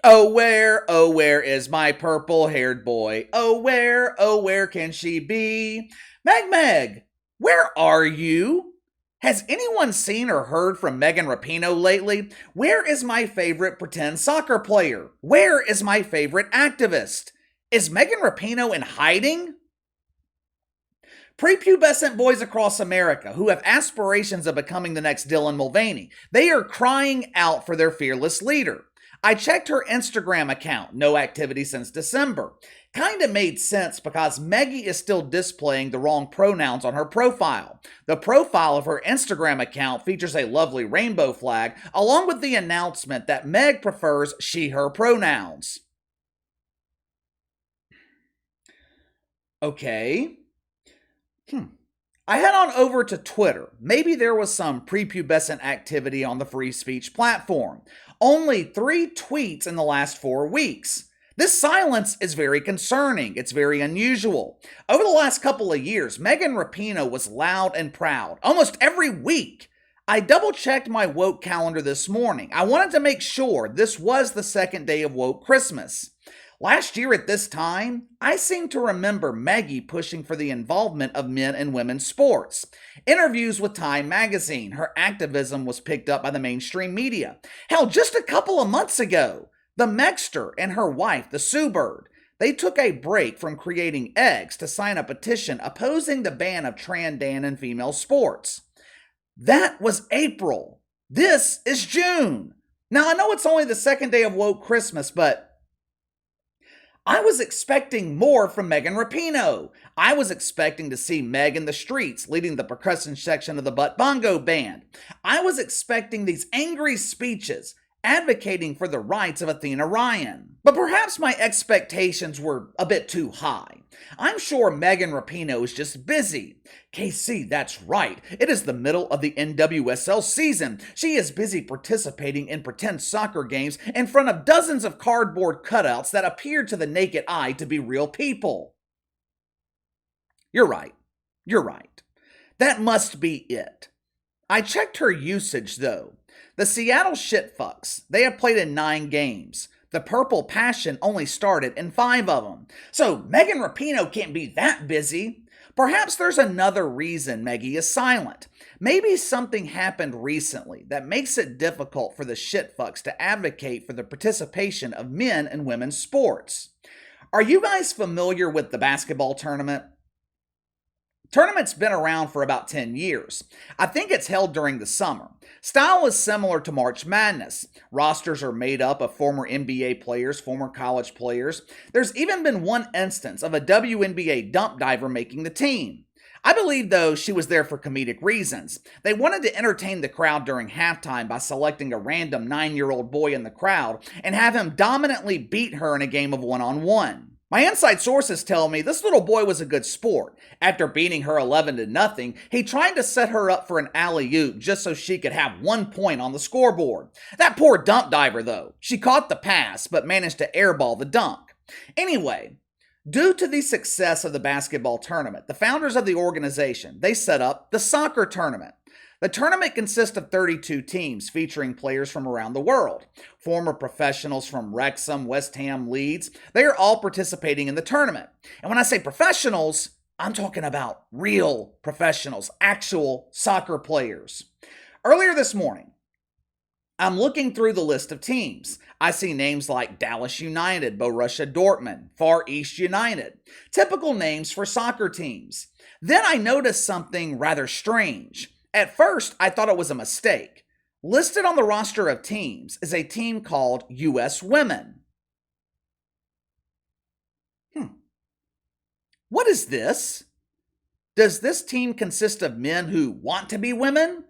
Oh, where is my purple-haired boy? Oh, where can she be? Meg, where are you? Has anyone seen or heard from Megan Rapinoe lately? Where is my favorite pretend soccer player? Where is my favorite activist? Is Megan Rapinoe in hiding? Prepubescent boys across America who have aspirations of becoming the next Dylan Mulvaney, they are crying out for their fearless leader. I checked her Instagram account, no activity since December. Kinda made sense because Meggie is still displaying the wrong pronouns on her profile. The profile of her Instagram account features a lovely rainbow flag, along with the announcement that Meg prefers she/her pronouns. Okay. I head on over to Twitter. Maybe there was some prepubescent activity on the free speech platform. Only 3 tweets in the last 4 weeks. This silence is very concerning. It's very unusual. Over the last couple of years, Megan Rapinoe was loud and proud, almost every week. I double checked my woke calendar this morning. I wanted to make sure this was the second day of woke Christmas. Last year at this time, I seem to remember Maggie pushing for the involvement of men and women's sports. Interviews with Time magazine, her activism was picked up by the mainstream media. Hell, just a couple of months ago, the Megster and her wife, the Sue Bird, they took a break from creating eggs to sign a petition opposing the ban of trans and female sports. That was April. This is June. Now, I know it's only the second day of woke Christmas, but I was expecting more from Megan Rapinoe. I was expecting to see Meg in the streets leading the percussion section of the Butt Bongo Band. I was expecting these angry speeches advocating for the rights of Athena Ryan. But perhaps my expectations were a bit too high. I'm sure Megan Rapinoe is just busy. KC, that's right. It is the middle of the NWSL season. She is busy participating in pretend soccer games in front of dozens of cardboard cutouts that appear to the naked eye to be real people. You're right. That must be it. I checked her usage though. The Seattle Shitfucks, they have played in 9 games. The Purple Passion only started in 5 of them. So Megan Rapinoe can't be that busy. Perhaps there's another reason Meggie is silent. Maybe something happened recently that makes it difficult for the Shitfucks to advocate for the participation of men in women's sports. Are you guys familiar with the basketball tournament? Tournament's been around for about 10 years. I think it's held during the summer. Style is similar to March Madness. Rosters are made up of former NBA players, former college players. There's even been one instance of a WNBA dump diver making the team. I believe, though, she was there for comedic reasons. They wanted to entertain the crowd during halftime by selecting a random 9-year-old boy in the crowd and have him dominantly beat her in a game of one-on-one. My inside sources tell me this little boy was a good sport. After beating her 11-0, he tried to set her up for an alley-oop just so she could have 1 point on the scoreboard. That poor dump diver, though. She caught the pass, but managed to airball the dunk. Anyway, due to the success of the basketball tournament, the founders of the organization, they set up the soccer tournament. The tournament consists of 32 teams featuring players from around the world. Former professionals from Wrexham, West Ham, Leeds, they are all participating in the tournament. And when I say professionals, I'm talking about real professionals, actual soccer players. Earlier this morning, I'm looking through the list of teams. I see names like Dallas United, Borussia Dortmund, Far East United, typical names for soccer teams. Then I noticed something rather strange. At first, I thought it was a mistake. Listed on the roster of teams is a team called USWNT. What is this? Does this team consist of men who want to be women?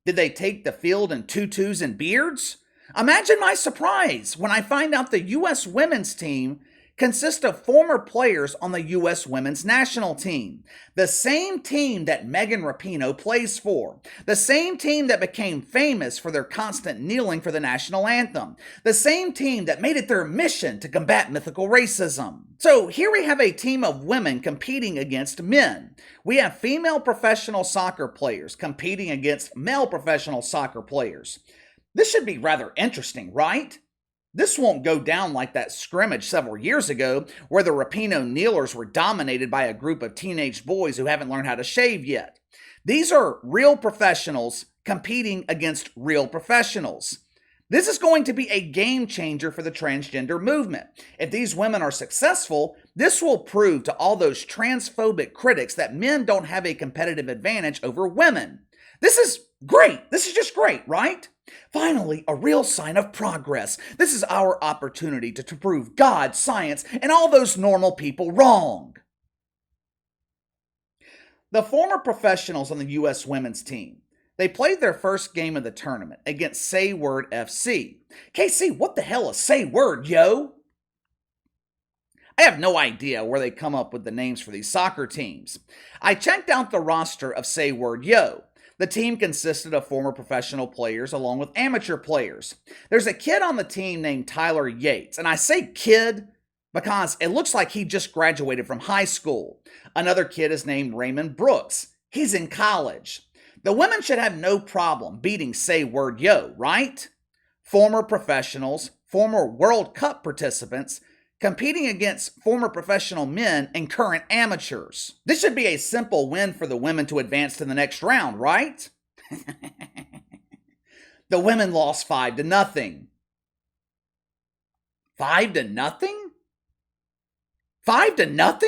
Did they take the field in tutus and beards? Imagine my surprise when I find out the U.S. women's team consists of former players on the U.S. women's national team. The same team that Megan Rapinoe plays for. The same team that became famous for their constant kneeling for the national anthem. The same team that made it their mission to combat mythical racism. So here we have a team of women competing against men. We have female professional soccer players competing against male professional soccer players. This should be rather interesting, right? This won't go down like that scrimmage several years ago where the Rapinoe kneelers were dominated by a group of teenage boys who haven't learned how to shave yet. These are real professionals competing against real professionals. This is going to be a game changer for the transgender movement. If these women are successful, this will prove to all those transphobic critics that men don't have a competitive advantage over women. This is great. This is just great, right? Finally, a real sign of progress. This is our opportunity to prove God, science, and all those normal people wrong. The former professionals on the U.S. women's team, they played their first game of the tournament against Say Word FC. KC, what the hell is Say Word, yo? I have no idea where they come up with the names for these soccer teams. I checked out the roster of Say Word Yo. The team consisted of former professional players along with amateur players. There's a kid on the team named Tyler Yates, and I say kid because it looks like he just graduated from high school. Another kid is named Raymond Brooks. He's in college. The women should have no problem beating Say Word Yo, right? Former professionals, former World Cup participants, competing against former professional men and current amateurs. This should be a simple win for the women to advance to the next round, right? The women lost 5-0. 5-0? 5-0?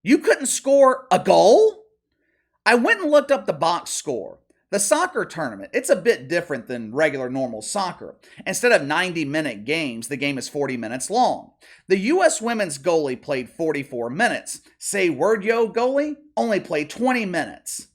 You couldn't score a goal? I went and looked up the box score. The soccer tournament, it's a bit different than regular normal soccer. Instead of 90-minute games, the game is 40 minutes long. The U.S. women's goalie played 44 minutes. Say Word Yo goalie only played 20 minutes.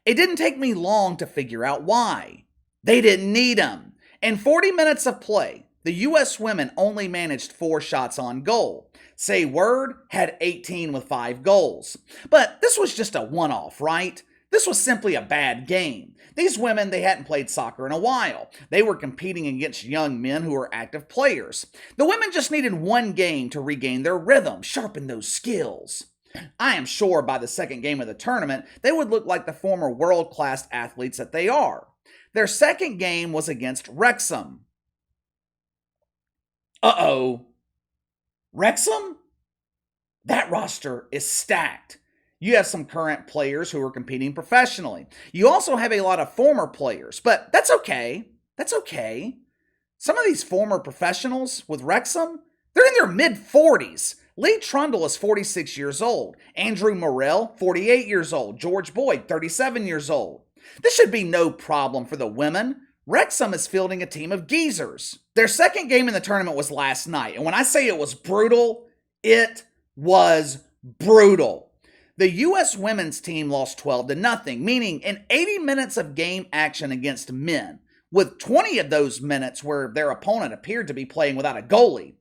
It didn't take me long to figure out why. They didn't need him. In 40 minutes of play, the U.S. women only managed 4 shots on goal. Say Word had 18 with 5 goals. But this was just a one-off, right? This was simply a bad game. These women, they hadn't played soccer in a while. They were competing against young men who were active players. The women just needed one game to regain their rhythm, sharpen those skills. I am sure by the second game of the tournament, they would look like the former world-class athletes that they are. Their second game was against Wrexham. Uh-oh. Wrexham? That roster is stacked. You have some current players who are competing professionally. You also have a lot of former players, but that's okay. That's okay. Some of these former professionals with Wrexham, they're in their mid-40s. Lee Trundle is 46 years old. Andrew Morrell, 48 years old. George Boyd, 37 years old. This should be no problem for the women. Wrexham is fielding a team of geezers. Their second game in the tournament was last night, and when I say it was brutal, it was brutal. The U.S. women's team lost 12-0, meaning in 80 minutes of game action against men, with 20 of those minutes where their opponent appeared to be playing without a goalie.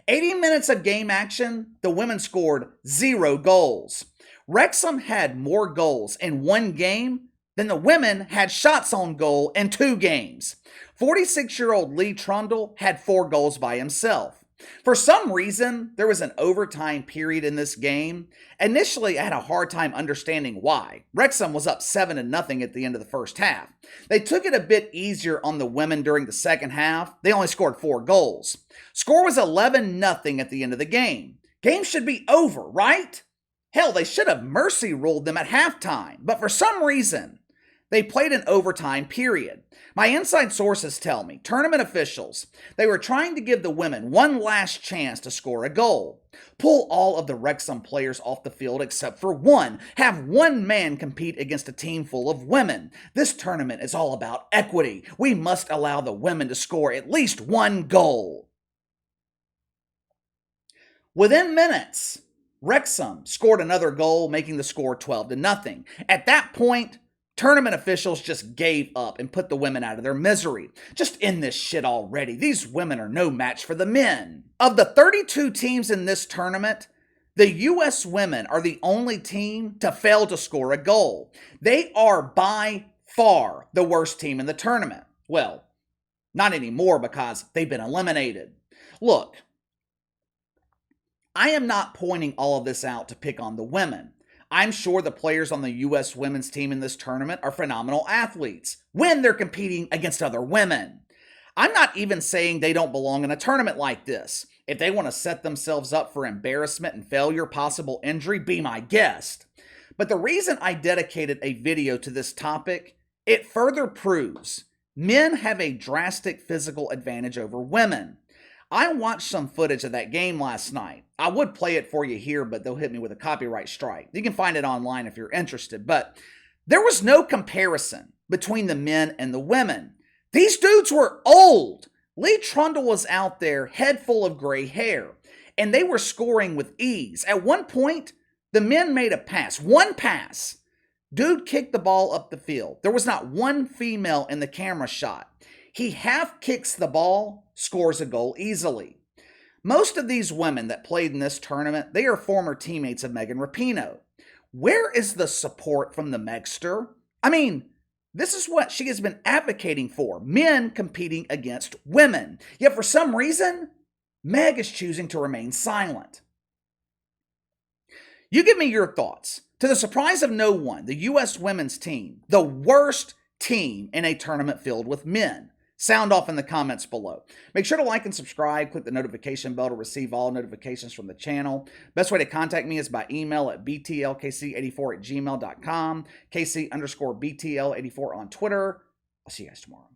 80 minutes of game action, the women scored 0 goals. Wrexham had more goals in one game than the women had shots on goal in 2 games. 46-year-old Lee Trundle had 4 goals by himself. For some reason, there was an overtime period in this game. Initially, I had a hard time understanding why. Wrexham was up 7-0 at the end of the first half. They took it a bit easier on the women during the second half. They only scored 4 goals. Score was 11-0 at the end of the game. Game should be over, right? Hell, they should have mercy ruled them at halftime. But for some reason, they played an overtime period. My inside sources tell me, tournament officials, they were trying to give the women one last chance to score a goal. Pull all of the Wrexham players off the field except for one. Have one man compete against a team full of women. This tournament is all about equity. We must allow the women to score at least 1 goal. Within minutes, Wrexham scored another goal, making the score 12-0. At that point, tournament officials just gave up and put the women out of their misery. Just end this shit already. These women are no match for the men. Of the 32 teams in this tournament, the U.S. women are the only team to fail to score a goal. They are by far the worst team in the tournament. Well, not anymore because they've been eliminated. Look, I am not pointing all of this out to pick on the women. I'm sure the players on the U.S. women's team in this tournament are phenomenal athletes when they're competing against other women. I'm not even saying they don't belong in a tournament like this. If they want to set themselves up for embarrassment and failure, possible injury, be my guest. But the reason I dedicated a video to this topic, it further proves men have a drastic physical advantage over women. I watched some footage of that game last night. I would play it for you here, but they'll hit me with a copyright strike. You can find it online if you're interested. But there was no comparison between the men and the women. These dudes were old. Lee Trundle was out there, head full of gray hair, and they were scoring with ease. At one point, the men made a pass. One pass. Dude kicked the ball up the field. There was not one female in the camera shot. He half kicks the ball, scores a goal easily. Most of these women that played in this tournament, they are former teammates of Megan Rapinoe. Where is the support from the Megster? I mean, this is what she has been advocating for, men competing against women. Yet for some reason, Meg is choosing to remain silent. You give me your thoughts. To the surprise of no one, the U.S. women's team, the worst team in a tournament filled with men. Sound off in the comments below. Make sure to like and subscribe. Click the notification bell to receive all notifications from the channel. Best way to contact me is by email at btlkc84@gmail.com, KC_BTL84 on Twitter. I'll see you guys tomorrow.